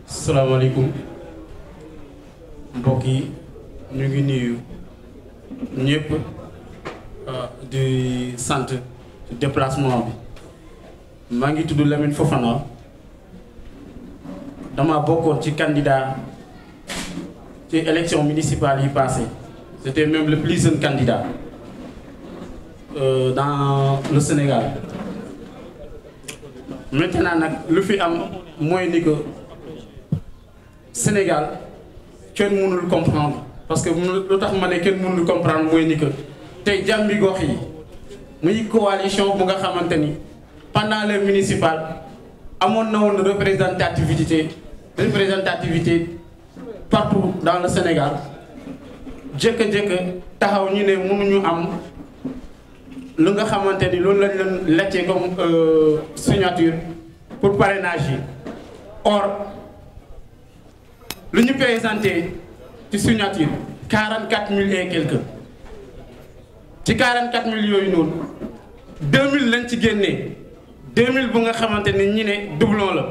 salaamaaleykum mbokk yi ñu ngi nuyu ñëpp di sant déplacement bi maa ngi tudd Lamine Fofana dama bokkoon ci candidat ci élection municipale yi passé c'était même le plus jeune candidat dans le Sénégal maintenant nag lu fi am mooy ni que Sénégal kenn mënul comprendre parce que lu tax ma ne kenn mënul comprendre mooy ni que tey jàmmi gox yi muy coalition bu nga xamante ni pendant les municipales amoon na woon représentativité partout dans le Sénégal jékki-jékki taxaw ñu ne mënuñu am lu nga xamante ni loolu lañ leen laajte comme signature pour parrainage yi or lu ñu présenté ci signature 44 000 et quelques ci 44 000 yooyu noonu 2000 lañ ci génnee 2000 bu nga xamante ni ñi ne doublon la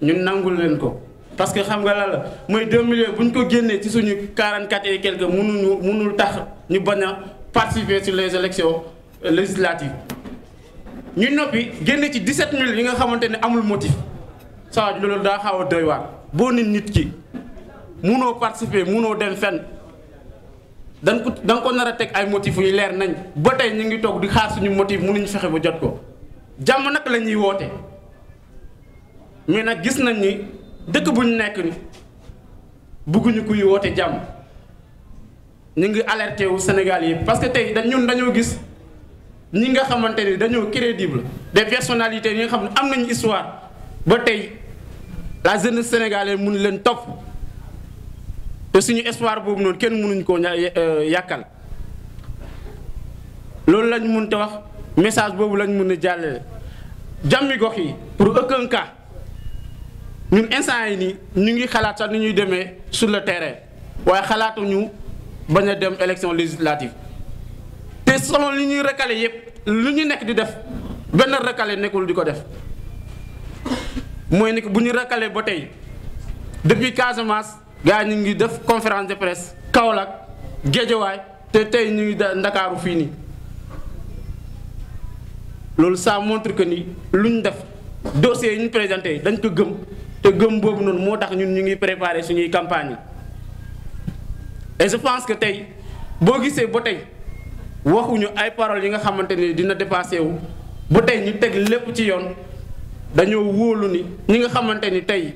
ñun nangul leen ko parce que xam nga la mooy 2000 yooyu bu ñu ko génnee ci suñu 44 et quelques mënul tax ñu bañ a participer sur les élections législatives ñu noppi génne ci 17 000 yi nga xamante ne amul motif saa loolu daa xaw a doy waar boo nit ki. munoo participer munoo dem fenn da nga ko nar a teg ay motifs yu leer nañ ba tey ñu ngi toog di xaar suñu motif mënuñu fexe ba jot ko jàmm nag la ñuy woote mais nag gis nañ ni dëkk bu ñu nekk ni bëgguñu kuy woote jàmm ñu ngi alerté wu Sénégal yi parce que tey dañoo gis ñi nga xamante ni dañoo crédible des personnalités yi nga xam ne am nañu histoire ba tey la jeunesse sénégalaise mun leen topp. te suñu espoir boobu noonu kenn mënuñ koo yàkkal loolu lañ mën te wax message boobu lañ mën a jàllale jàmmi gox yi pour aucun cas ñun instant yi nii ñu ngi xalaat sax ni ñuy demee sur le terrain waaye xalaatuñu bañ a dem élection législative te selon li ñuy recalé yëpp lu ñu nekk di def benn recalé nekkul di ko def mooy ni bu ñu recalé ba tey depuis Casamance. gaa ñu ngi def conférence de presse Kaolack Guédiawaye te tey ñu ngi Ndakaaru fii nii loolu ça montre que ni lu ñu def dossiers yi ñu présenté dañ ko gëm te gëm boobu noonu moo tax ñun ñu ngi préparé suñuy campagne et je pense que tey boo gisee ba tey waxuñu ay paroles yi nga xamante ni dina dépassé wu ba tey ñu teg lépp ci yoon dañoo wóolu ni ñi nga xamante ni tey.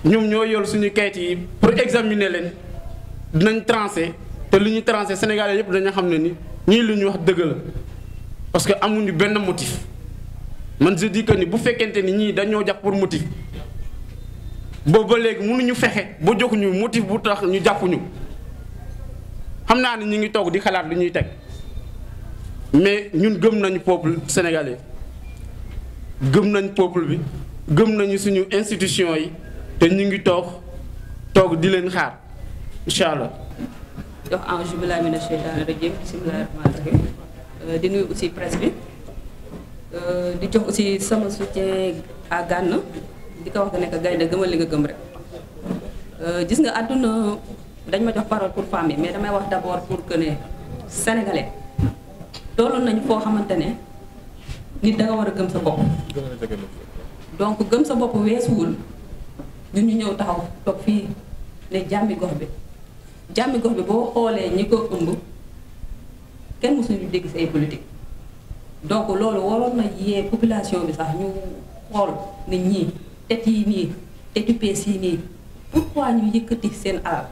ñoom ñoo yor suñu kayit yi pour examiner leen dinañ tranché te lu ñu tranché Sénégalais yëpp dañu xam ne ni ñii lu ñu wax dëgg la parce que amuñu benn motif man je dis que ni bu fekkente ni ñii dañoo jàpp pour motif boobu ba léegi mënuñu fexe ba joxuñu motif bu tax ñu jàppuñu xam naa ne ñu ngi toog di xalaat lu ñuy teg mais ñun gëm nañu peuple sénégalais gëm nañ peuple bi gëm nañu suñu institution yi. te ñu ngi toog di leen xaar incha allah. jox a'uuzu billaahi mina sheytaani rajiim bismillaahi rahmaani rahiim di nuyu aussi presse bi di jox aussi sama soutien à Gana di ko wax que ne que gaynde gëmal li nga gëm rek gis nga àdduna dañ ma jox parole pour femme yi mais damay wax d'abord pour que ne sénégalais tolloon nañu foo xamante ne nit da nga war a gëm sa bopp. donc gëm sa bopp weesuwul. ñun ñu ñëw taxaw toog fii ne jàmmi gox bi boo xoolee ñi ko ëmb kenn mësuñu dégg say politique donc loolu waroon na yee population bi sax ñu xool ne ñii tet yi nii tetu pees yi nii pourquoi ñu yëkkati seen alal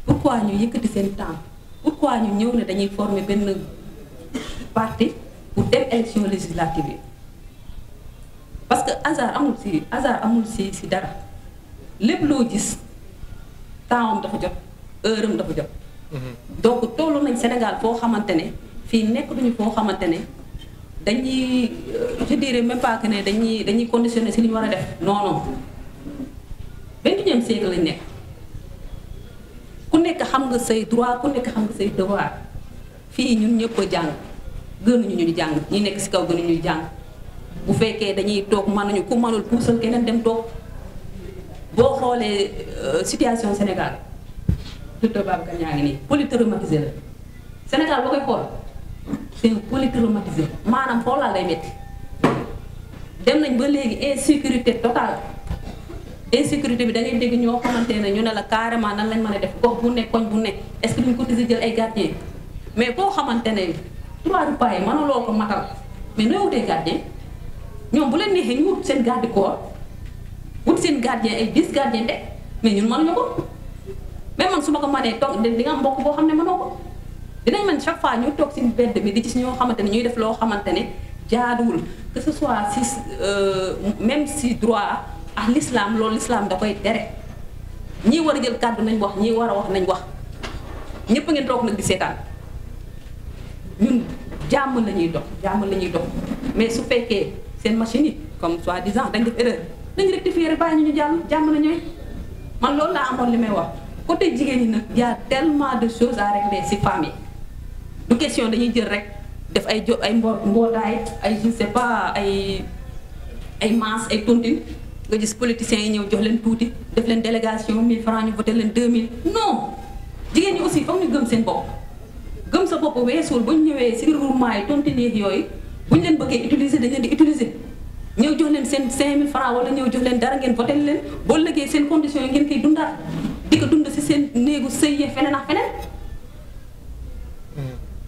pourquoi ñu yëkkati seen temps pourquoi ñu ñëw ne dañuy former benn parti pour dem élection législative yi parce que hasard amul si dara lépp loo gis tempsam dafa jot heure am dafa jot. donc tollu nañ Sénégal foo xamante ne fii nekk duñu foo xamante ne dañuy je dirais même pas que ne dañuy conditionné si li ñu war a def non non 21e siècle lañ nekk ku nekk xam nga say droit ku nekk xam nga say devoir fii ñun ñëpp a jàng gënuñu ñu di jàng ñi nekk si kaw gënuñu di jàng bu fekkee dañuy toog mënuñu ku mënul puusal keneen dem toog boo xoolee situation Sénégal docteur Babacar ñaa ngi nii polytraumatisé la Sénégal boo koy xool c'est polytraumatisé maanaam xoolal day métti dem nañ ba léegi insécurité totale insécurité bi da ngay dégg ñoo xamante ne ñu ne la carrément nan lañ mën a def gox bu nekk koñ bu nekk est-ce que duñ ko cotiser jël ay gardien mais koo xamante ne 3 repas yi mënuloo ko matal mais nooy wutee gardien ñoom bu leen neexee ñu wut seen garde corps wut seen gardien ay 10 gardien de mais ñun mënuñu ko mais man su ma ko mënee toog di nga am mbokk boo xam ne mënoo ko dinañ mën chaque fois ñu toog si mbedd mi di ci ñoo xamante ne ñuy def loo xamante ne jaaduwul que ce soit si même si droit ak l'islam loolu l'islam da koy tere ñii war a jël kàddu nañ wax ñii war a wax nañ wax ñëpp ngeen toog nag di seetaan ñun jàmm la ñuy dox mais su fekkee seen machine yi comme soi-disant dañ def erreur dañ rectifier rek bàyyi ñu jàll jàmm la ñooy man loolu laa amoon li may wax côté jigéen ñi nag y a tellement de choses à régler si famille du question dañuy jël rek def ay mbootaay ay je sais pas ay masse ay tontine nga gis politiciens yi ñëw jox leen tuuti def leen délégation 1000 francs ñu voté leen 2000 non jigéen ñi aussi foog ñu gëm seen bopp gëm sa bopp weesul bu ñu ñëwee si regroupement yi tontine yooyu bu ñu leen bëggee utiliser dañ leen di utiliser ñëw jox leen seen 5000 francs wala ñëw jox leen dara ngeen voté leen boo lëggee seen conditions yi ngeen koy dundaat di ko dund si seen néegu sëy yi feneen ak feneen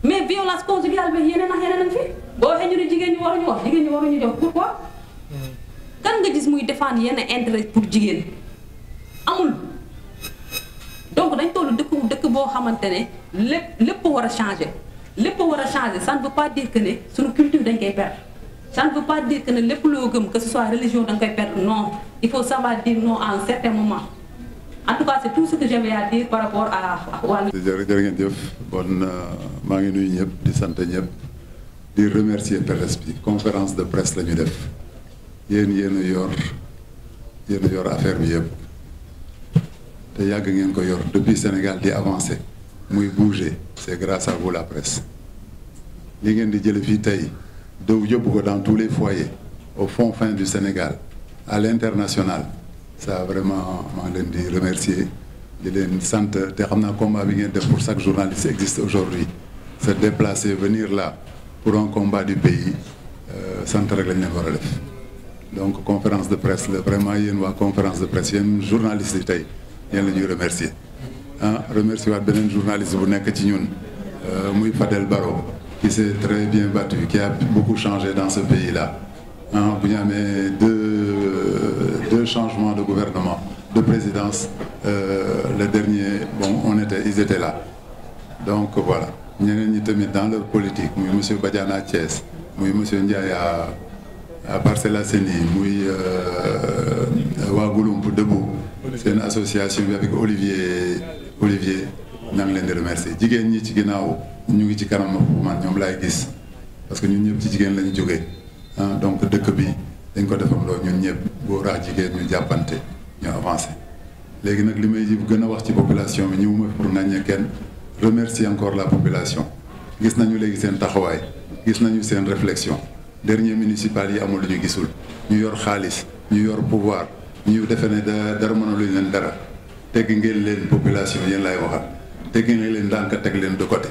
mais violence conjugale bi yeneen ak yeneen fi boo waxee ñu ne jigéen ñi waruñu wax jigéen ñi waruñu jox pourquoi kan nga gis muy défendre yenn intérêt pour jigéen amul donc dañ toll dëkk boo xamante ne lépp war a changer lépp war a changer ça ne veut pas dire que ne suñu culture dañ koy perdre ça ne veut pas dire que ne lépp loo gëm que ce soit religion da nga koy perdre non il faut savoir dire non à un certain moment en tout cas c'est tout ce que j'avais à dire par rapport à wàllu. jërë ngeen jëf bon maa ngi nuyu ñëpp di sant ñëpp di remercier presse bi conférence de presse la ñu def yéen yéen a yor affaire bi yëpp te yàgg ngeen ko yor depuis Sénégal di avancer muy bouger c'est grâce à vous la presse li ngeen di jële fii tey daw yóbbu ko dans tous les foyers au fin du Sénégal à l'international ça vraiment maa leen di remercier di leen sant te xam naa combat bi ngeen def pour chaque journaliste existe aujourd'hui se déplacer venir là pour un combat du pays sant rek lañ leen war a def donc conférence de presse la vraiment yéen waa conférence de presse yéen journalistes yi tey yéen la ñuy remercier remercier waat beneen journaliste bu nekk ci ñun muy Fadel Barro qui s'est très bien battu qui a beaucoup changé dans ce pays là bu ñu amee deux changements de gouvernement de présidence le dernier bon ils étaient là donc voilà ñeneen ñi tamit dans leur politique muy monsieur Badiane à Thiès muy monsieur Ndiaye à Parcelles Assainies muy waa Gouloumbou debout seen association bi avec Olivier ñaa ngi leen di remercier jigéen ñi ci ginnaaw ñu ngi ci kanam man ñoom laay gis parce que ñun ñëpp ci jigéen lañu jógee donc dëkk bi dañ ko defandoo ñun ñëpp góor ak jigéen ñu jàppante ñu avancé léegi nag li may gën a wax ci population bi ñëwuma pour ŋàññe kenn remercier encore la population gis nañu léegi seen taxawaay gis nañu seen réflexion dernier municipal yi amul lu ñu gisul ñu yor xaalis ñu yor pouvoir ñu defe ne dara mënaluñ leen dara tegg ngeen leen population yéen lay waxal tegg ngeen leen ndànk teg leen de côté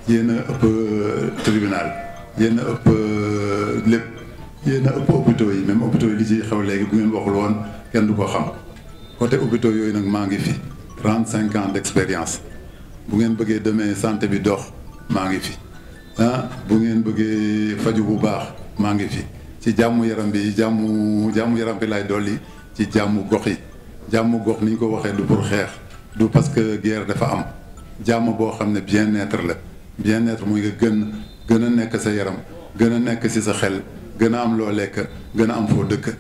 yéen a ëpp tribunal yéen a ëpp lépp yéen a ëpp hôpitaux yi même hôpitaux yi li ci xew léegi bu ngeen waxul woon kenn du ko xam côté hôpitaux yooyu nag maa ngi fi 35 ans d'expérience bu ngeen bëggee demee santé bi dox maa ngi fi bu ngeen bëggee faju bu baax maa ngi fi ci jàmmu yaram bi jàmmu yaram bi lay dolli ci jàmmu gox yi jàmmu gox ni ñu ko waxee du pour xeex du parce que guerre dafa am jàmm boo xam ne bien-être la bien-être muy nga gën a nekk sa yaram gën a nekk ci sa xel gën a am loo lekk gën a am foo dëkk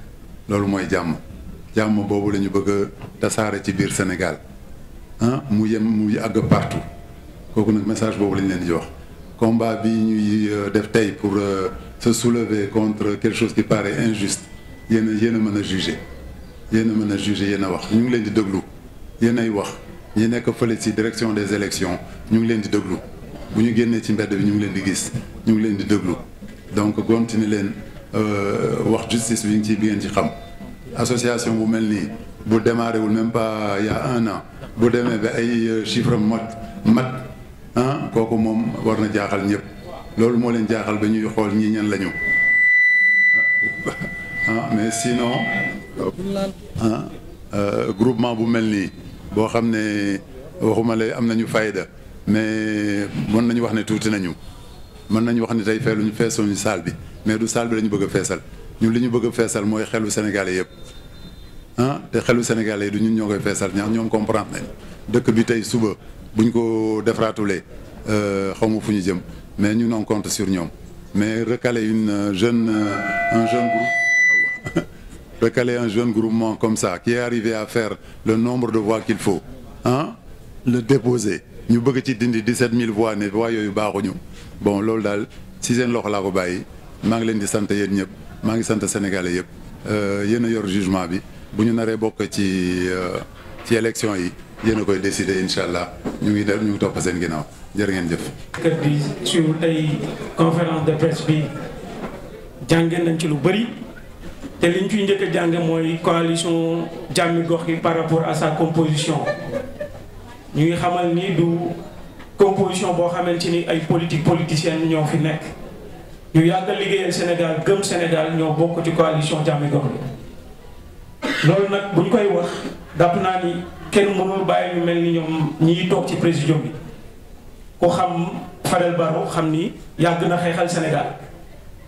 loolu mooy jàmm boobu la ñu bëgg a tasaare ci biir Sénégal mu àgg partout kooku nag message boobu lañ leen di wax combat bi ñuy def tey pour se soulever contre quelque chose qui paraît injuste yéen a mën a juger yéen a wax ñu ngi leen di déglu yéen ay wax ñi nekk fële ci direction des élections ñu ngi leen di déglu bu ñu génnee ci mbedd bi ñu ngi leen di gis ñu ngi leen di déglu donc continuer leen wax justice bi ngeen ci xam association bu mel nii bu démarré wul même pas il y a 1 an bu demee ba ay chiffres mat ah kooku moom war na jaaxal ñëpp loolu moo leen jaaxal ba ñuy xool ñii ñan lañu mais sinon groupement bu mel nii boo xam ne waxuma la am nañu fayda mais mën nañu wax ne tuuti nañu mën nañu wax ne tey feeluñu feesuñu salle bi mais du salle bi lañu bëgg a feesal ñun li ñu bëgg a feesal mooy xelu Sénégalais yëpp te xelu Sénégalais yi du ñun ñoo koy feesal ñaar ñoom comprendre nañ dëkk bi tey suba buñ ko defaraatulee xaw ma fu ñu jëm mais ñun on compte sur ñoom mais recaler un jeune groupe recaler un jeune groupement comme ça qui est arrivé à faire le nombre de voix qu'il faut le déposer ñu bëgg ci dindi 17 000 voix ne voix yooyu baaxuñu bon loolu daal si seen loxo laa ko bàyyi maa ngi leen di sant yéen ñëpp maa ngi sant Sénégalais yëpp yéen a yor jugement bi bu ñu naree bokk ci élection yi yéen a koy décider incha allah ñu ngi topp seen ginnaaw jërë ngeen jëf. kër bi sur tey conférence de presse bi jànge nañ ci lu bëri te liñ ciy njëkk a jànge mooy coalition Jàmmi Gox yi par rapport à sa composition ñu ngi xamal ni du composition boo xamante ni ay politicienne ñoo fi nekk ñu yàgg a liggéeyal Sénégal gëm Sénégal ñoo bokk ci coalition Jàmmi Gox bi loolu nag bu ñu koy wax dàpp naa ni kenn mënul bàyyi ñu mel ni ñoom ñiy toog ci présidium bi ku xam Fadel Barro xam ni yàgg na xeexal Sénégal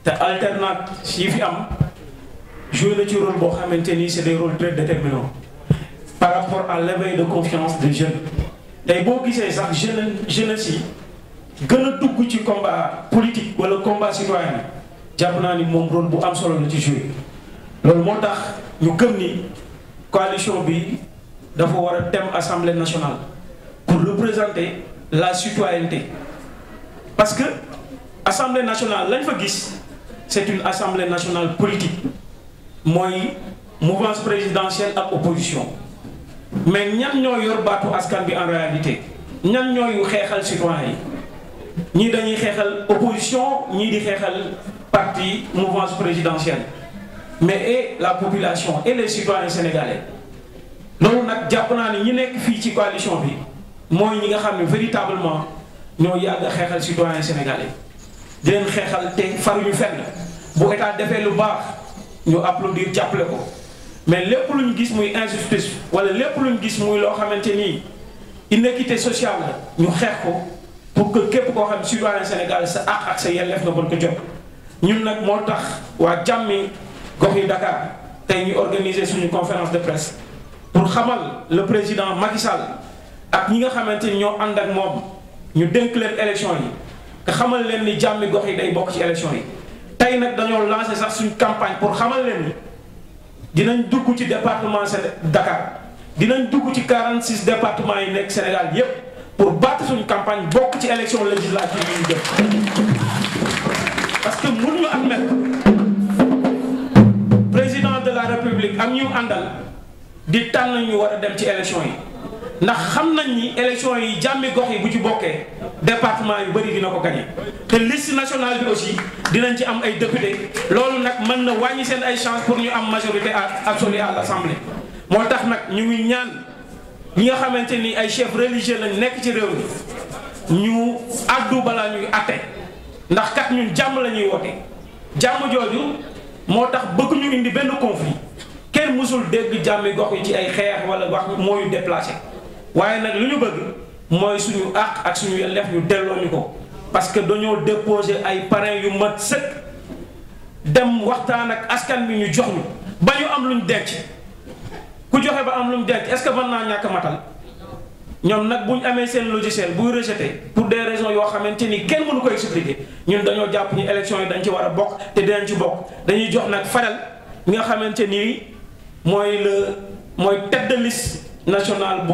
te alternance yi fi am joué na ci rôle boo xamante ni c'est des rôles très déterminants par rapport à l'éveil de confiance des jeunes tey boo gisee sax jeunesse yi gën a dugg ci combat politique wala combat citoyen jàpp naa ni moom rôle bu am solo la ci joué loolu moo tax ñu gëm ni coalition bi dafa war a dem assemblée nationale pour représenter la citoyenneté parce que assemblée nationale lañ fa gis c'est une assemblée nationale politique mooy mouvance présidentielle ak opposition mais ñan ñoo yor baatu askan bi en réalité ñan ñooy xeexal citoyen yi ñii dañuy xeexal opposition ñii di xeexal parti mouvance présidentielle mais et la population et les citoyens sénégalais loolu nag jàpp naa ni ñi nekk fii ci coalition bi mooy ñi nga xam ne véritablement ñoo yàgg a xeexal citoyens sénégalais di leen xeexal te faruñu fenn bu état defee lu baax ñu applaudir jàppale ko mais lépp lu ñu gis muy injustice wala lépp lu ñu gis muy loo xamante ni inéquité sociale la ñu xeex ko pour que képp koo xam citoyen Sénégal sa àq ak sa yelleef nga mën ko jot ñun nag moo tax waa Jàmmi Gox yi Dakar tey ñu organiser suñu conférence de presse pour xamal le président Macky Sall ak ñi nga xamante ni ñoo ànd ak moom ñu dénk leen élection yi nga xamal leen ni Jàmmi Gox yi day bokk ci élection yi tey nag dañoo lancé sax suñu campagne pour xamal leen ni dinañ dugg ci département Dakar dinañ dugg ci 46 départements yi nekk Sénégal yépp pour battre suñu campagne bokk ci élection législative yi ñu jëm parce que mënuñu admettre président de la république ak ñu àndal di tànn ñu war a dem ci élection yi ndax xam nañ ni élection yi Jàmmi Gox yi bu ci bokkee département yu bëri dina ko gagné te liste nationale bi aussi dinañ ci am ay député loolu nag mën na wàññi seen ay chance pour ñu am majorité absolue à l'Assemblée moo tax nag ñu ngi ñaan ñi nga xamante ni ay chefs religieux lañ nekk ci réew mi ñu àddu balaa ñuy atte ndax kat ñun jàmm la ñuy woote jàmm jooju moo tax bëgg ñu indi benn conflit kenn mësul dégg Jàmmi Gox yi ci ay xeex wala wax mooy déplacé waaye nag lu ñu bëgg mooy suñu àq ak suñu yelleef ñu delloo ñu ko parce que dañoo déposer ay parrains yu mat sëkk dem waxtaan ak askan bi ñu jox ñu ba ñu am luñ denc ku joxe ba am luñ denc est-ce que mën naa ñàkk matal ñoom nag bu ñu amee seen logiciel buy rejeté pour des raisons yoo xamante ni kenn mënu ko expliquer ñun dañoo jàpp ni élection yi dañ ci war a bokk te dinañ ci bokk dañuy jox nag Fadel mi nga xamante ni mooy tête de liste nationale bu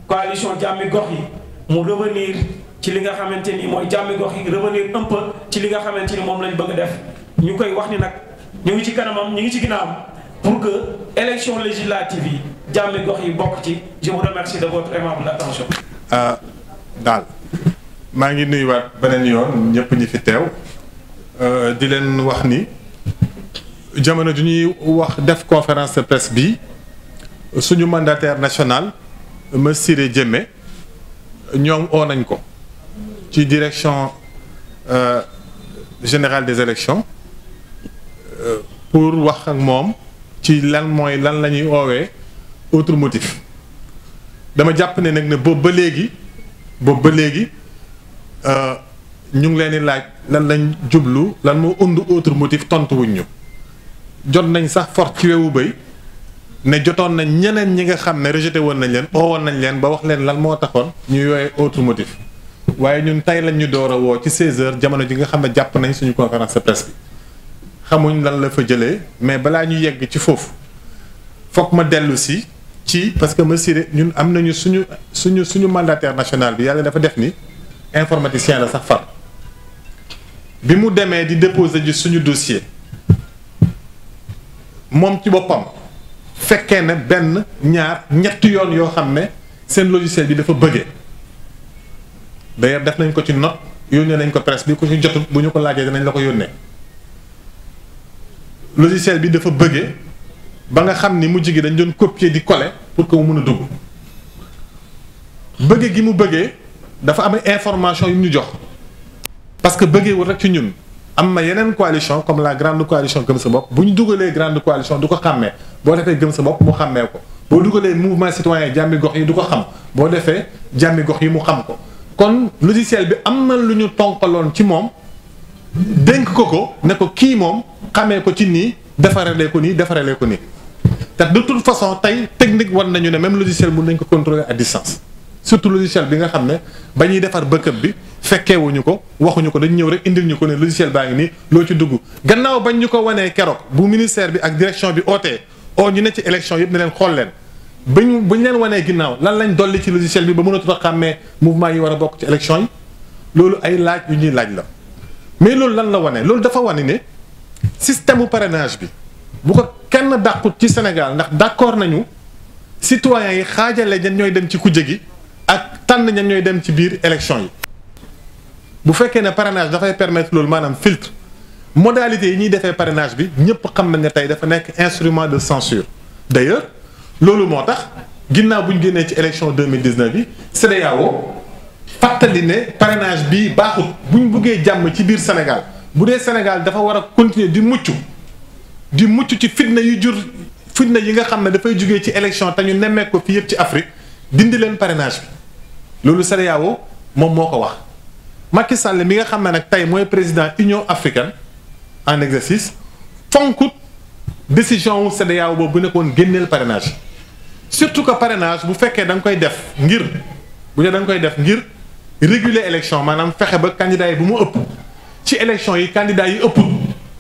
coalition Jàmmi Gox yi mu revenir ci li nga xamante ni mooy Jàmmi Gox yi revenir un peu ci li nga xamante ni moom lañ bëgg a def ñu koy wax ni nag ñu ngi ci kanamam ñu ngi ci ginnaawam pour que élection législative yi Jàmmi Gox yi bokk ci. Je vous remercie de votre aimable attention. daal maa ngi nuyuwaat beneen yoon ñëpp ñi fi teew di leen wax ni jamono ju ñuy wax def conférence de presse bi suñu mandataire national monsieur Siré Diémé ñoom oo nañ ko ci direction générale des élections pour wax ak moom ci lan mooy lan la ñuy oowee autre motif dama jàpp ne nag ne boobu ba léegi ñu ngi leen di laaj lan lañ jublu lan moo undu autre motif tontu wuñ ñu jot nañ sax fort ci wewu bëy ne jotoon nañ ñeneen ñi nga xam ne rejeté woon nañ leen oo woon nañ leen ba wax leen lan moo taxoon ñu yooyee autre motif waaye ñun tey lañ ñu door a woo ci 16h jamono ji nga xam ne jàpp nañ suñu conférence de presse bi xamuñ lan la fa jëlee mais balaa ñu yegg ci foofu foog ma dellu si ci parce que monsieur ñun am nañu suñu mandataire national bi yàlla dafa def ni informaticien la sax far bi mu demee di déposer ji suñu dossier moom ci boppam fekkee ne benn ñaar ñetti yoon yoo xam ne seen logiciel bi dafa bëggee d'ailleurs def nañ ko ci note yónnee nañ ko presse bi ku ci jotul bu ñu ko laajee dinañ la ko yónnee logiciel bi dafa bëggee ba nga xam ni mujj gi dañ doon copier di coller pour que mu mën a dugg bëggee gi mu bëggee dafa am information yu ñu jox parce que bëggee wul rek ci ñun am na yeneen coalition comme la grande coalition gëm sa bopp bu ñu dugalee grande coalition du ko xàmmee boo defee gëm sa bopp mu xàmmee ko boo dugalee mouvement citoyen jàmmi gox yi du ko xam boo defee jàmmi gox yi mu xam ko kon logiciel bi am na lu ñu tonkaloon ci moom dénk ko ne ko kii moom xamee ko ci nii defarelee ko nii defarelee ko nii te de toute façon tey technique war nañu ne même logiciel mun nañ ko contrôler à distance surtout logiciel bi nga xam ne ba ñuy defar bëkkëb bi fekkeewuñu ko waxuñu ko dañ ñëw rek indil ñu ko ne logiciel baa ngi nii loo ci dugg gannaaw bañ ñu ko wanee keroog bu ministère bi ak direction bi ootee ñu ne ci élection yëpp ne leen xool leen buñ leen wanee ginnaaw lan lañ dolli ci logiciel bi ba mënatut a xàmmee mouvement yi war a bokk ci élection yi loolu ay laaj yu ñuy laaj la mais loolu lan la wane loolu dafa wane ne système parrainage bi bu ko kenn dàqut ci Sénégal ndax d'accord nañu citoyens yi xaajale ñan ñooy dem ci kujje gi ak tànn ñan ñooy dem ci biir élection yi bu fekkee ne parrainage dafay permettre loolu maanaam filtre modalité yi ñuy defee parrainage bi ñëpp xam nañ ne tey dafa nekk instrument de censure d'ailleurs loolu moo tax ginnaaw bu ñu génnee ci élection 2019 bi CEDEAO fàttali ne parrainage bii baaxut bu ñu buggee jàmm ci biir Sénégal bu dee Sénégal dafa war a continuer di mucc ci fitna yu jur fitna yi nga xam ne dafay jugee ci élection te ñu nemmeek ko fi yëpp ci Afrique dindi leen parrainage bi loolu CEDEAO moom moo ko wax Macky Sall mi nga xam ne nag tey mooy président Union africaine en exercice fonkut décision wu CEDEAO boobu bu nekkoon génneel parrainage surtout que parrainage bu fekkee da nga koy def ngir réguler élection maanaam fexe ba candidat yi bu mu ëpp ci élection yi candidat yi ëpp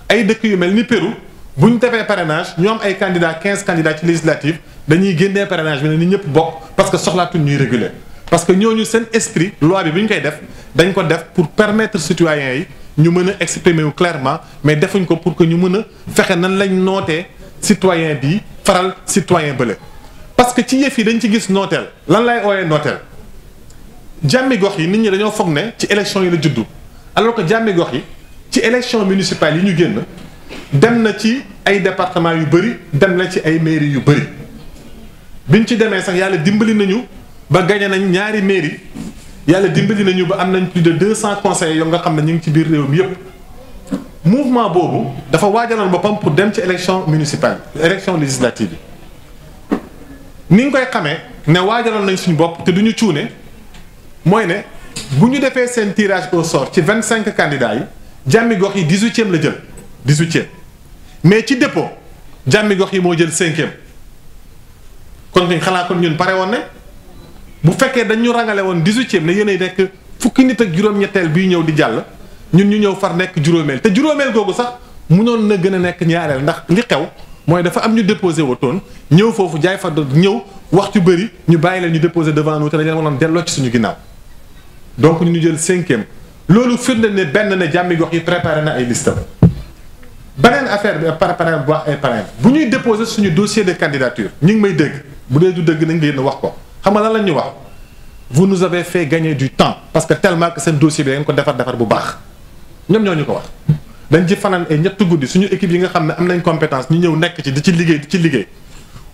ay dëkk yu mel ni Pérou bu ñu defee parrainage ñoom ay candidats 15 candidats ci législative dañuy génnee parrainage bi ne ni ñëpp bokk parce que soxlaatuñ ñuy réguler parce que ñooñu seen esprit loi bi bu ñu koy def dañ ko def pour permettre citoyens yi ñu mën a exprimer wu clairement mais defuñ ko pour que ñu mën a fexe nan lañ nootee citoyen bi faral citoyen bële parce que ci yëf yi dañ ci gis nooteel lan lay ooyee nooteel jàmmi gox yi nit ñi dañoo foog ne ci élection yi la juddu alors que jàmmi gox yi ci élection municipale yi ñu génn dem na ci ay départements yu bëri dem na ci ay mairie yu bëri biñ ci demee sax yàlla dimbali nañu ba gagné nañ ñaari mairie yàlla dimbali nañu ba am nañ plus de 200 conseillers yoo nga xam ne ñu ngi ci biir réew mi yépp mouvement boobu dafa waajaloon boppam pour dem ci élection municipale élection législative yi ni nga koy xamee ne waajaloon nañ suñu bopp te duñu cuune mooy ne bu ñu defee seen tirage au sort ci 25 candidats yi jàmmi gox yi 18e la jël 18e mais ci dépôt jàmmi gox yi moo jël 5e kon ñu xalaat kon ñun pare woon ne bu fekkee dañ ñu rangale woon 18e ne yéenay nekk fukki nit ak juróom-ñetteel bii ñëw di jàll ñun ñu ñëw far nekk juróomeel te juróomeel googu sax mënoon na gën a nekk ñaareel ndax li xew mooy dafa am ñu déposé wotoon ñëw foofu jaay fa ñëw wax ci bëri ñu bàyyi leen ñu déposé devant nous te dañu leen mënoon delloo ci suñu ginnaaw donc ñu jël 5e loolu firnde ne benn ne jàmmi gox yi préparé na ay listam beneen affaire bi préparé bu wax ay parrain bu ñuy déposé suñu dossier de candidature ñu ngi may dégg bu dee du dëgg nañ génn wax ko xam nga lan lañ ñu wax vous nous avez fait gagner du temps parce que tellement que seen dossier bi da ngeen ko defar bu baax ñoom ñoo ñu ko wax. dañ ci fanaan ay ñetti guddi suñu équipe yi nga xam ne am nañ compétence ñu ñëw nekk ci di ci liggéey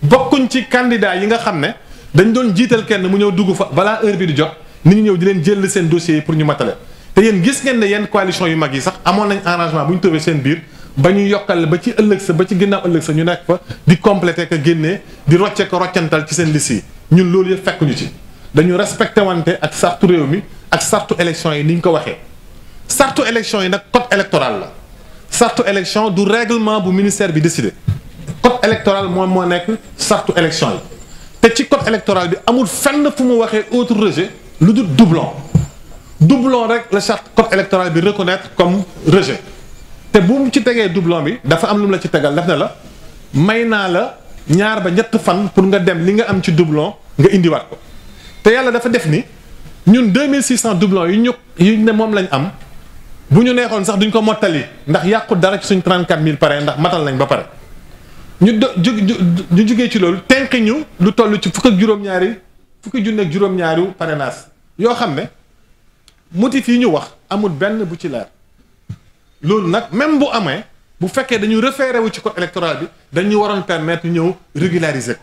bokkuñ ci candidat yi nga xam ne dañ doon jiital kenn mu ñëw dugg fa balaa heure bi di jot nit ñi ñëw di leen jël seen dossiers yi pour ñu matale te yéen gis ngeen ne yenn coalition yu mag yi sax amoon nañ arrangement bu ñu tëwee seen biir ba ñu yokkal ba ci ëllëg sa ba ci ginnaaw ëllëg sa ñu nekk fa di complété ko génnee di rocce ko roccantal ci seen liste yi ñun loolu yëpp fekkuñu ci dañu respecté wante ak sartu réew mi ak sartu élection yi ni ñu ko waxee sartu élection yi nag code électoral la sartu élection du règlement bu ministère bi décidé code électoral moom moo nekk sartu élection yi te ci code électoral bi amul fenn fu mu waxee autre rejet lu dul doublon rek la charte code électoral bi reconnaître comme rejet te bu mu ci tegee doublon bi dafa am lu mu la ci tegal def na la may naa la ñaar ba ñett fan pour nga dem li nga am ci doublon nga indiwaat ko te yàlla dafa def ni ñun 2600 doublons yu ne moom lañ am bu ñu neexoon sax duñ ko mottali ndax yàqu dara ci suñ 34000 pare ndax matal nañ ba pare ñu jugee ci loolu tenqi ñu lu toll ci fukki junni ak juróom-ñaari parrainage yoo xam ne motif yi ñu wax amul benn bu ci leer loolu nag même bu amee bu fekkee dañu référé wu ci code électoral bi dañu waroon permettre ñu ñëw régulariser ko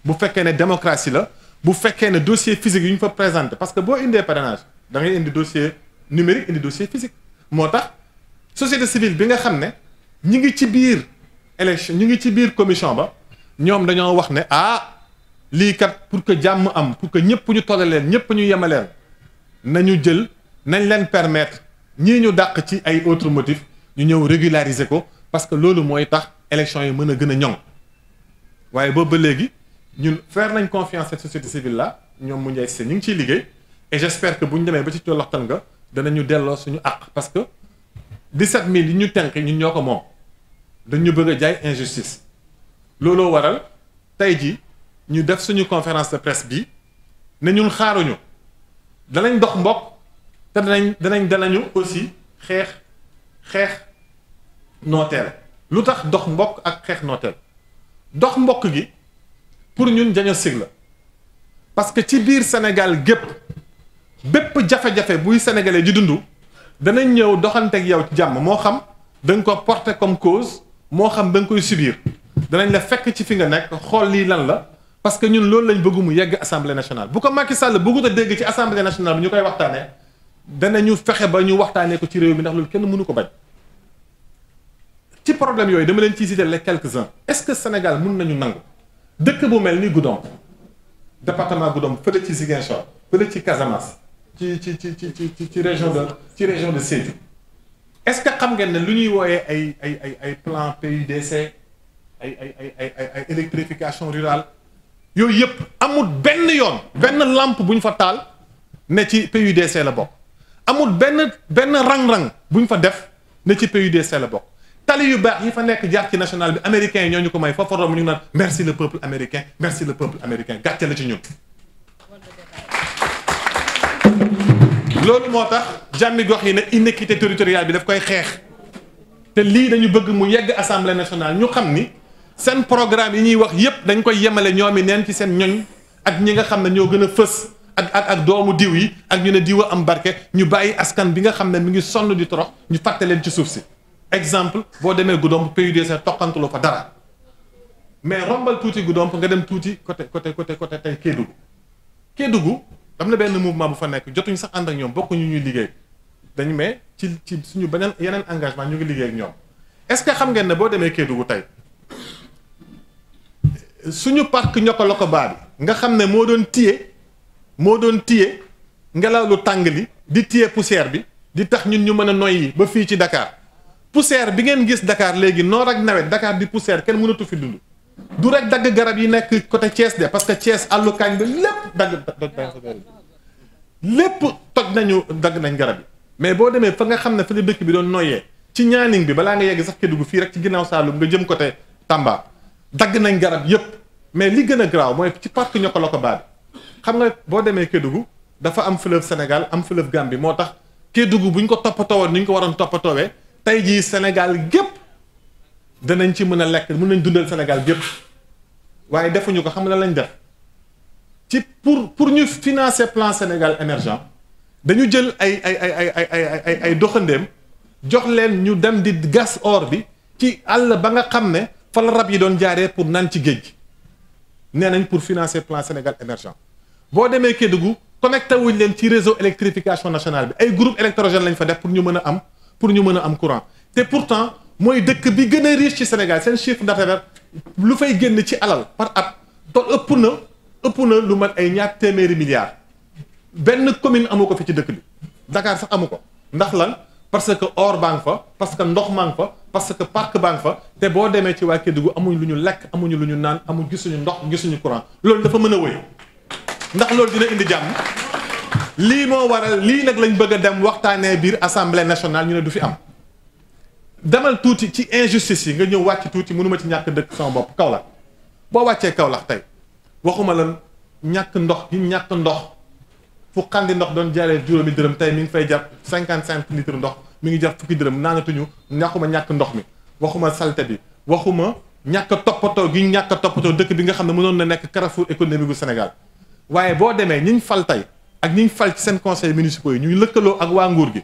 bu fekkee ne démocratie la bu fekkee ne dossier physique yu ñu fa présenté parce que boo indee parrainage da ngay indi dossier numérique indi dossier physique moo tax société civile bi nga xam ne ñi ngi ci biir élection ñi ngi ci biir commission ba ñoom dañoo wax ne lii kat pour que jàmm am pour que ñëpp ñu tolle leen ñëpp ñu yemaleen nañu jël nañ leen permettre ñii ñu dàq ci ay autres motifs ñu ñëw régulariser ko parce que loolu mooy tax élection yi mën a gën a ñoŋ waaye boobu ba léegi ñun faire nañ confiance cette société civile là ñoom mu Ndiaye Cissé ñu ngi ciy liggéey et j'espère que bu ñu demee ba ci tolloxtal nga danañu delloo suñu àq parce que 17000 yi ñu tenk ñun ñoo ko moom dañu bëgg a jaay injustice looloo waral tey ji ñu def suñu conférence de presse bi ne ñun xaaruñu danañ dox mbokk te danañu aussi xeex nooteel lu tax dox mbokk ak xeex nooteel dox mbokk gi pour ñun diagnostic la parce que ci biir Sénégal bépp jafe-jafe buy sénégalais di dund danañ ñëw doxanteeg yow ci jàmm moo xam da nga ko porter comme cause moo xam da nga koy subir danañ la fekk ci fi nga nekk xool lii lan la parce que ñun loolu lañ bëgg mu yegg assemblée nationale bu ko Macky Sall bëggut a dégg ci assemblée nationale bi ñu koy waxtaanee danañu fexe ba ñu waxtaanee ko ci réew mi ndax loolu kenn mënu ko bañ ci problème yooyu dama leen ciy citer les quelques-uns est-ce que Sénégal mën nañu nangu dëkk bu mel ni Goudomp département Goudomp fële ci Ziguinchor fële ci Casamance ci région de Sédhiou est-ce que xam ngeen ne lu ñuy wooyee ay plan PUDC ay électrification rurale yooyu yëpp amul benn lampe bu ñu fa taal ne ci PUDC la bokk amul benn rang-rang bu ñu fa def ne ci PUDC la bokk tali yu baax yi fa nekk jaar ci national bi américains yi ñoo ñu ko may foofa romb ñu naan merci le peuple américain gàcce la ci ñun. loolu moo tax jàmmi gox yi ne inéquité territoriale bi daf koy xeex te lii dañu bëgg mu yegg assemblée nationale ñu xam ni seen programme yi ñuy wax yépp dañ koy yemale ñoomi neen ci seen ñoñ ak ñi nga xam ne ñoo gën a fës ak doomu diw yi ak ñu ne diw a am barke ñu bàyyi askan bi nga xam ne mi ngi sonn di torox ñu fàtte leen ci suuf si. exemple boo demee Goudomp PUDC toqantuloo fa dara mais rombal tuuti Goudomp nga dem tuuti côté tey Kédougou am na benn mouvement bu fa nekk jotuñu sax ànd ak ñoom bokkuñu ñuy liggéey dañu mais ci suñu yeneen engagement ñu ngi liggéey ak ñoom est-ce que xam ngeen ne boo demee Kédougou tey suñu parc Niokolo-Koba bi nga xam ne moo doon téye ngelaw lu tàng li di téye poussière bi di tax ñun ñu mën a noyyi ba fii ci Dakar poussière bi ngeen gis Dakar léegi noor ak nawet Dakar di poussière kenn mënatu fi dund du rek dagg garab yi nekk côté Thiès de parce que Thiès àllu kaañ ba lépp dagg nañ garab yi mais boo demee fa nga xam ne fa la dëkk bi doon noyyee ci ñaaning bi balaa nga yegg sax Kédougou fii rek ci ginnaaw Saalum nga jëm côté Tamba dagg nañ garab yépp mais li gën a garaaw mooy ci parc Niokolo-Koba bi xam nga boo demee Kédougou dafa am fleuve Sénégal am fleuve Gambie moo tax Kédougou bu ñu ko toppatoowoon ni ñu ko waroon toppatoowee tey jii Sénégal gépp danañ ci mën a lekk mën nañ dundal Sénégal gépp waaye defuñu ko xam nga lañ def ci pour ñu financer plan Sénégal émergent dañu jël ay doxandéem jox leen ñu dem di gas or bi ci àll ba nga xam ne fa la rab yi doon jaaree pour naan ci géej gi nee nañ pour financer plan Sénégal émergent boo demee Kédougou connecté wuñ leen ci réseau électrification nationale bi ay groupe électrogène lañ fa def pour ñu mën a am courant te pourtant mooy dëkk bi gën a riche ci Sénégal seen chiffre d'affaires lu fay génn ci alal par at te ëpp na lu mat ay ñaar téeméeri milliards benn commune amu ko fi ci dëkk bi Dakar sax amu ko ndax lan parce que or baa ngi fa parce que ndox maa ngi fa parce que parc baa ngi fa te boo demee ci waa Kédougou amuñ lu ñu lekk amuñu lu ñu naan gisuñu ndox gisuñu courant loolu dafa mën a wëy ndax loolu dina indi jàmm lii moo waral lii nag lañ bëgg a dem waxtaanee biir assemblée nationale ñu ne du fi am demal tuuti ci injustice yi nga ñëw wàcc tuuti mënuma ci ñàkk dëkk sama bopp Kaolack boo wàccee Kaolack tey waxuma lan ñàkk ndox gi ñàkk ndox fu xandi ndox doon jaaree juróomi dërëm tey mi ngi fay jar 55 litres ndox mi ngi jar fukki dërëm naanatuñu waxuma ñàkk ndox mi waxuma salte bi waxuma ñàkk toppatoo gi ñàkk toppatoo dëkk bi nga xam ne mënoon na nekk carrefour économique bu Sénégal waaye boo demee ñiñ fal tey ak ñiñ fal ci seen conseils municipaux yi ñuy lëkkaloo ak waa nguur gi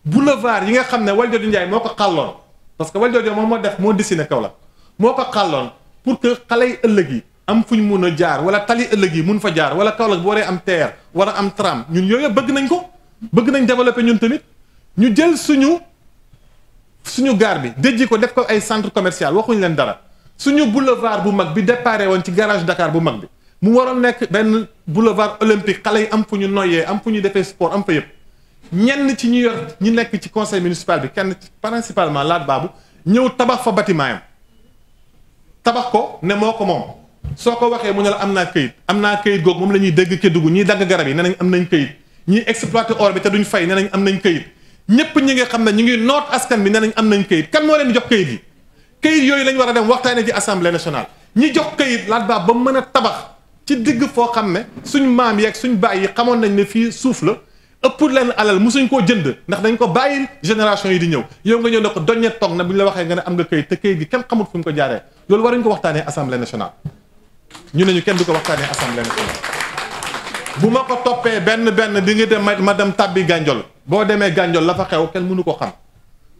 boulevard yi nga xam ne Valdiodio Ndiaye moo ko xàlloon parce que Valdiodio moom moo dessiné Kaolack moo ko xàlloon pour que xale yi ëllëg yi am fu ñu mun a jaar wala tali ëllëg yi mun fa jaar wala Kaolack bu waree am TER war a am tram ñun yooyu bëgg nañ ko bëgg nañ développer ñun tamit ñu jël suñu gaar bi déjji ko def ko ay centre commercial waxuñ leen dara suñu boulevard bu mag bi déparé woon ci garage Dakar bu mag bi mu waroon nekk benn boulevard olympique xale yi am fu ñu noyyee am fu ñu defee sport am fa yëpp ñenn ci ñu yor ñi nekk ci conseil municipal bi kenn principalement laat baabu ñëw tabax fa bâtiment yam tabax ko ne moo ko moom soo ko waxee mu ne la am naa këyit googu moom la ñuy dégg Kédougou ñiy dagg garab yi ne nañ am nañ këyit ñiy exploité or bi te duñ fay ne nañ am nañ këyit ñëpp ñi nga xam ne ñu ngi noot askan bi ne nañ am nañ këyit kan moo leen di jox këyit yi këyit yooyu lañ war a dem waxtaanee ci assemblée nationale ñi jox këyit laat baab ba mën a tabax ci digg foo xam ne suñ maam yeeg suñ baay yi xamoon nañ ne fii suuf la ëpp leen alal musuñ koo jënd ndax dañ ko bàyyil génération yi di ñëw yow nga ñëw ne ko doññe toog na bu ñu la waxee nga ne am nga këyit te këyit gi kenn xamul fu mu ko jaaree loolu waruñ ko waxtaanee assemblée nationale ñu ne ñu kenn du ko waxtaanee assemblée nationale bu ma ko toppee benn di nga dem ma dem tàbbi Gandiol boo demee Gandiol la fa xew kenn mënu ko xam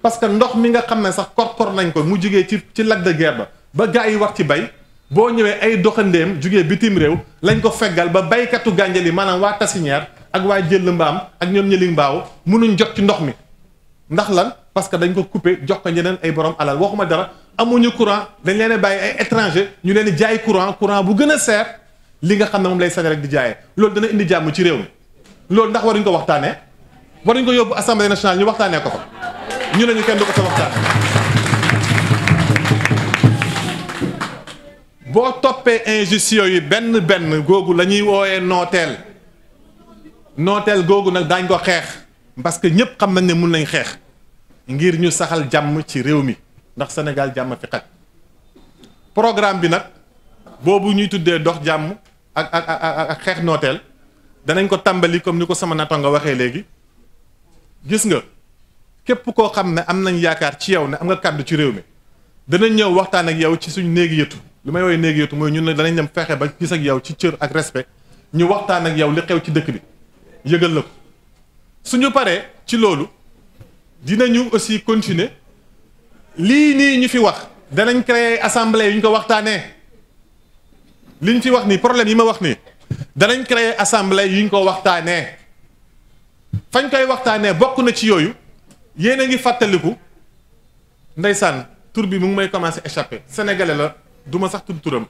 parce que ndox mi nga xam ne sax kor nañ ko mu jugee ci lac de Guiers ba gaa yi wax ci bay boo ñëwee ay doxandéem jugee bitim réew lañ ko feggal ba baykatu Gandiol yi maanaam waa Tassinère ak waa Jël Mbaam ak ñoom ñëli mbaaw mënuñ jot ci ndox mi ndax lan parce que dañ ko coupé jox ko ñeneen ay borom alal waxuma dara amuñu courant dañ leen a bàyyi ay étranger ñu leen di jaay courant bu gën a seer li nga xam ne moom lay Senelec rek di jaayee loolu dana indi jàmm ci réew mi loolu ndax waruñ ko waxtaanee waruñ ko yóbbu assemblée nationale ñu waxtaanee ko fa ñu ne ñu kenn du ko fa waxtaanee boo toppee injustice yooyu benn googu la ñuy wooyee nooteel googu nag daañ ko xeex parce que ñëpp xam nañ ne mun nañ xeex ngir ñu saxal jàmm ci réew mi ndax Sénégal jàmm fi xaj programme bi nag boobu ñuy tuddee dox jàmm ak xeex nooteel danañ ko tàmbali comme ni ko sama nattoo nga waxee léegi gis nga képp koo xam ne am nañ yaakaar ci yow ne am nga kàddu ci réew mi danañ ñëw waxtaan ak yow ci suñ néegi yëtu li may woowee néegi yëtu mooy ñun nag danañ dem fexe ba gis ak yow ci cër ak respect ñu waxtaan ak yow li xew ci dëkk bi yëgal la ko suñu paree ci loolu dinañu aussi continuer lii nii ñu fi wax danañ créer assemblée yu ñu ko waxtaanee li ñu fi wax nii problème yi ma wax nii danañ créer assemblée yu ñu ko waxtaanee fañ koy waxtaanee bokk na ci yooyu yéen a ngi fàttaliku ndeysaan tur bi mu ngi may commencer échapper sénégalais la du ma sax tudd turam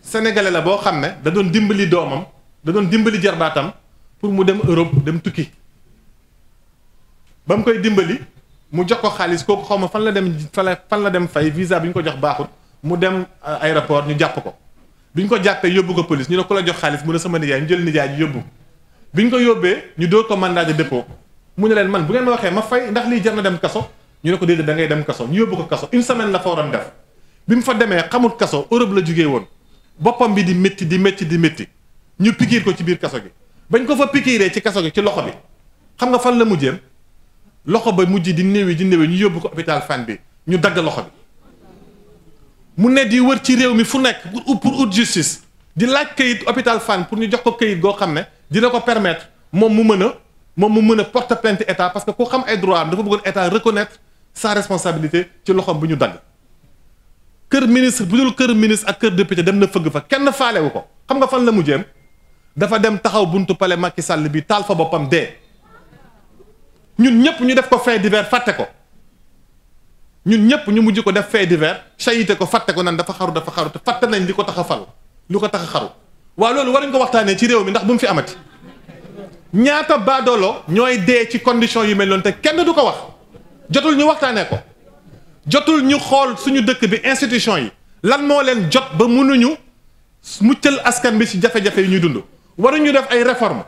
sénégalais la boo xam ne da doon dimbali doomam da doon dimbali jarbaatam pour mu dem Europe dem tukki ba mu koy dimbali mu jox ko xaalis kooku xaw ma fan la dem fay visa bi ñu ko jox baaxut mu dem aéroport ñu jàpp ko bi ñu ko jàppee yóbbu ko police ñu ne ku la jox xaalis mu ne sama nijaay ñu jël nijaay ji yóbbu bi ñu ko yóbbee ñu dóor ko mandat de dépôt mu ne leen man bu ngeen ma waxee ma fay ndax lii jar na dem kaso ñu ne ko déedéet da ngay dem kaso ñu yóbbu ko kaso une semaine la fa waroon def bi mu fa demee xamut kaso Europe la jugee woon boppam bi di métti ñu pikiir ko ci biir kaso gi bañ ko fa pikiiree ci kaso gi ci loxo bi xam nga fan la mujjee loxo ba mujj di néewi ñu yóbbu ko hôpital Fann bi ñu dagg loxo bi mu ne di wër ci réew mi fu nekk pour ut justice di laaj këyit hôpital Fann pour ñu jox ko këyit goo xam ne dina ko permettre moom mu mën a porter plainte état parce que ku xam ay droit am dafa bëggoon état reconnaître sa responsabilité ci loxoom bu ñu dagg. kër ministre bu dul kër ministre ak kër député dem na fëgg fa kenn faalewu ko xam nga fan la mujjeem dafa dem taxaw buntu palais Macky Sall bi taal fa boppam dee. ñun ñëpp ñu def ko fait divers fàtte ko ñun ñëpp ñu mujj ko def fait divers sayite ko fàtte ko nan dafa xaru te fàtte nañ li ko tax a falu lu ko tax a xaru waaw loolu waruñ ko waxtaanee ci réew mi ndax bu mu fi amati ñaata baadoolo ñooy dee ci condition yu mel noonu te kenn du ko wax jotul ñu waxtaanee ko jotul ñu xool suñu dëkk bi institution yi lan moo leen jot ba mënuñu muccal askan bi ci jafe-jafe yi ñuy dund waruñu def ay réformes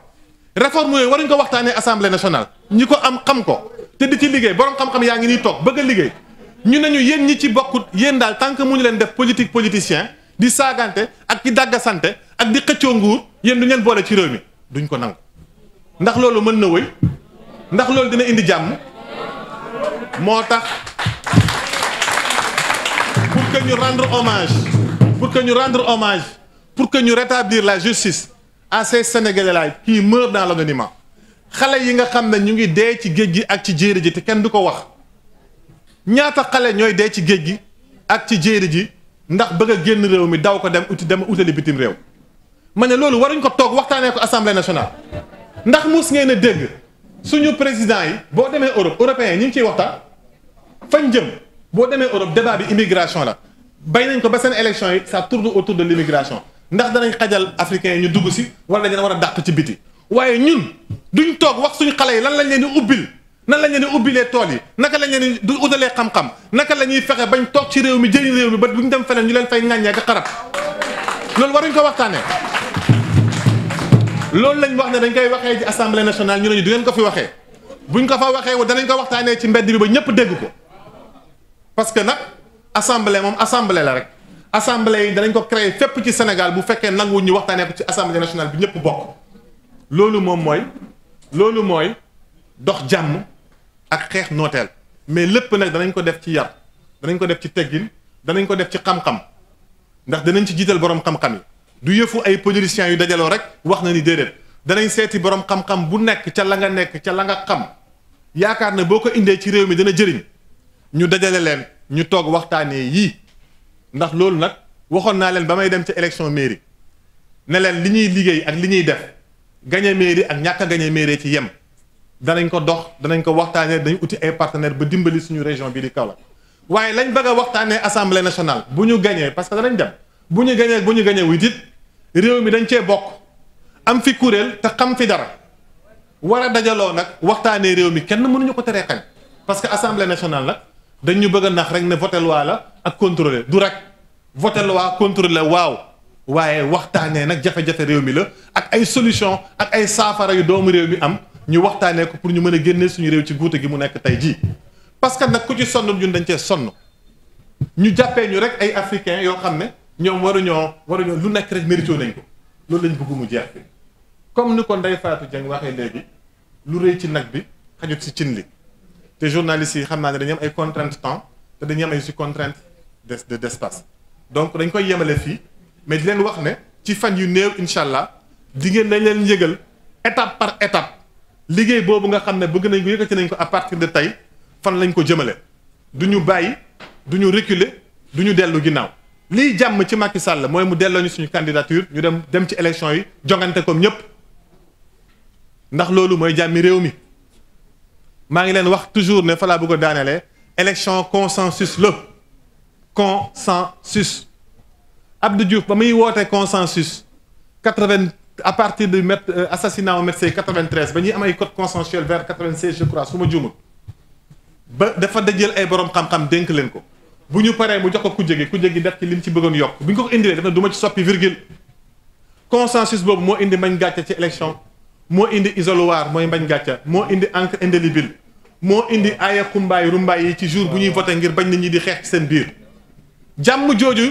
yooyu waruñ ko waxtaanee assemblée nationale ñi ko am xam ko te di ci liggéey borom xam-xam yaa ngi nii toog bëgg a liggéey ñu ne ñu yéen ñi ci bokkut yéen daal tant que mu ñu leen def politicien di saagante ak di dàggasante ak di xëccoo nguur yéen du ngeen boole ci réew mi duñ ko nangu ndax loolu mën na wëy ndax loolu dina indi jàmm moo tax pour que ñu rendre hommage pour que ñu rétablir la justice à ces Sénégalais-là qui meurent dans l'anonymat xale yi nga xam ne ñu ngi dee ci géej gi ak ci jéeri ji te kenn du ko wax ñaata xale ñooy dee ci géej gi ak ci jéeri ji ndax bëgg a génn réew mi daw ko dem utali bitim réew ma ne loolu waruñ ko toog waxtaanee ko assemblée nationale ndax mus ngeen a dégg suñu président yi boo demee Europe européens yi ñu ngi ciy waxtaan fañ jëm boo demee Europe débat bi immigration la bay nañ ko ba seen élection yi ça tourne autour de l'immigration ndax danañ xajal africains yi ñu dugg si wala dañu war a dàq ci biti waaye ñun duñ toog wax suñu xale yi lan lañ leen di ubbil nan lañ leen di ubbilee tool yi naka lañ leen di utalee xam-xam naka la ñuy fexe bañ toog ci réew mi jëriñ réew mi ba buñ dem feneen ñu leen fay ŋàññee ak xarab loolu waruñ ko waxtaanee loolu lañ wax ne dañ koy waxee ci assemblée nationale ñu ne ñu du ngeen ko fi waxee buñ ko fa waxee danañ ko waxtaanee ci mbedd bi ba ñëpp dégg ko parce que nag assemblée moom assemblée la rek assemblée yi danañ ko créer fépp ci Sénégal bu fekkee nanguwuñ ñu waxtaanee ko ci assemblée nationale bi ñëpp bokk loolu mooy dox jàmm ak xeex nooteel mais lépp nag danañ ko def ci yar danañ ko def ci teggin danañ ko def ci xam-xam ndax danañ ci jiital borom xam-xam yi du yëfu ay politiciens yu dajaloo rek wax na ni déedéet danañ seeti borom xam-xam bu nekk ca la nga nekk ca la nga xam yaakaar ne boo ko indee ci réew mi dana jëriñ ñu dajale leen ñu toog waxtaanee yii ndax loolu nag waxoon naa leen ba may dem ca élection mairie ne leen li ñuy liggéey ak li ñuy def gagné mairie ak ñàkk a gagné mairie ci yem danañ ko dox danañ ko waxtaanee dañ uti ay partenaires ba dimbali suñu région bii di Kaolack waaye lañ bëgg a waxtaanee assemblée nationale bu ñu gañee parce que danañ dem bu ñu gañee wu it réew mi dañ cee bokk am fi kuréel te xam fi dara war a dajaloo nag waxtaanee réew mi kenn mënuñu ko teree xañ parce que assemblée nationale nag dañ ñu bëgg a nax rek ne voté loi la ak contrôler du rek voté loi contrôler waaw waaye waxtaanee nag jafe-jafe réew mi la ak ay solution ak ay saafara yu doomu réew mi am ñu waxtaanee ko pour ñu mën a génnee suñu réew ci guute gi mu nekk tey jii parce que nag ku ci sonn ñun dañ cee sonn ñu jàppee ñu rek ay africains yoo xam ne ñoom waruñoo lu nekk rek mérité nañ ko loolu lañ bëgg mu jeex fi comme ni ko Ndeye Fatou Dieng waxee léegi lu rëy ci nag bi xajut ci cin li te journalistes yi xam naa ne dañu am ay contraintes temps te dañu am ay si contraintes d'espace donc dañ koy yemale fii mais di leen wax ne ci fan yu néew incha allah di ngeen dañ leen yëgal étape par étape liggéey boobu nga xam ne bëgg nañ ko yëkkati nañ ko à partir de tey fan lañ ko jëmale du ñu bàyyi du ñu reculer du ñu dellu ginnaaw lii jàmm ci Macky Sall mooy mu delloo ñu suñu candidature ñu dem ci élection yi jongante comme ñëpp ndax loolu mooy jàmmi réew mi maa ngi leen wax toujours ne fa laa bëgg a daanelee élection consensus la consensus Abdou Diouf ba muy woote consensus 80 à partir du assassinat au médecin 93 ba ñuy am ay code consensuel vers 96 je crois su ma juumul ba dafa dajeel ay borom xam-xam dénk leen ko bu ñu paree mu jox ko kujje gi def ci lim ci bëggoon yokk bu ñu ko indilee def na du ma ci soppi virgule consensus boobu moo indi mbañ gàcce ci élection moo indi isoloir mooy mbañ gàcce moo indi encre indélébile moo indi aaya xumbaay rumbaay yi ci jour bu ñuy voté ngir bañ nit ñi di xeex ci seen biir jàmm jooju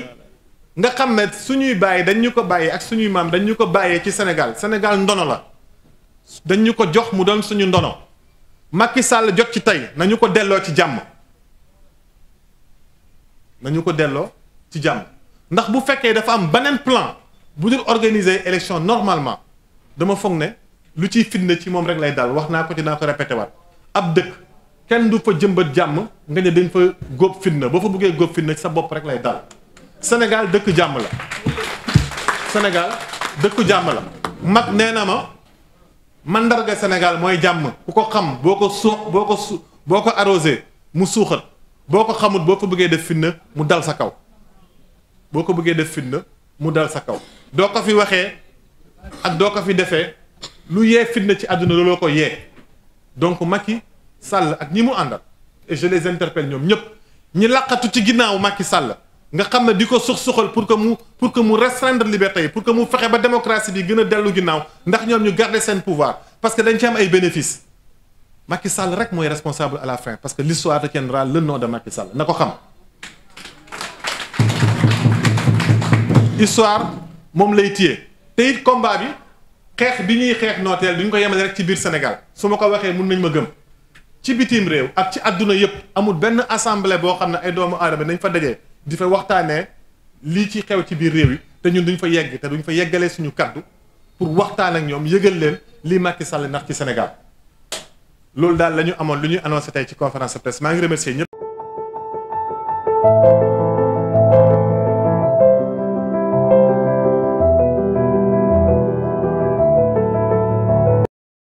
nga xam ne suñuy bàyyi dañ ñu ko bàyyee ak suñuy maam dañ ñu ko bàyyee ci Sénégal ndono la dañ ñu ko jox mu doon suñu ndono Macky Sall jot ci tey nañu ko delloo ci jàmm ndax bu fekkee dafa am beneen plan bu dul organiser élection normalement dama foog ne lu ciy fitna ci moom rek lay dal wax naa ko dinaa ko répété waat ab dëkk kenn du fa jëmbat jàmm nga ne dañ fa góob fitna boo fa bëggee góob fitna ci sa bopp rek lay dal Sénégal dëkk jàmm la Sénégal dëkk jàmm la mag nee na ma mandarga Sénégal mooy jàmm ku ko xam boo ko suux boo ko arrosé mu suuxat boo ko xamut boo fa bëggee def fitna mu dal sa kaw boo ko bëggee def fitna mu dal sa kaw doo ko fi waxee ak doo ko fi defee lu yee fitna ci àdduna looloo ko yee donc Macky Sall ak ñi mu àndal et je les interpelle ñoom ñëpp ñi laqatu ci ginnaaw Macky Sall nga xam ne di ko suxal pour que mu restreindre liberté yi pour que mu fexe ba démocratie bi gën a dellu ginnaaw ndax ñoom ñu garder seen pouvoir parce que dañ ci am ay bénéfices Macky Sall rek mooy responsable à la fin parce que l'histoire retiendra le nom de Macky Sall na ko xam histoire moom lay téye te it combat bi xeex bi ñuy xeex nooteel duñ ko yemale rek ci biir Sénégal su ma ko waxee mun nañ ma gëm ci bitim réew ak ci àdduna yépp amul benn assemblée boo xam ne ay doomu aadama nañ fa dajee di fa waxtaanee lii ci xew ci biir réew yi te ñun duñ fa yegg te duñ fa yeggalee suñu kaddu pour waxtaan ak ñoom yëgal leen lii Macky Sall ndax ci Sénégal loolu daal la ñu amoon lu ñuy annoncé tey ci conférence de presse maa ngi remercier ñëpp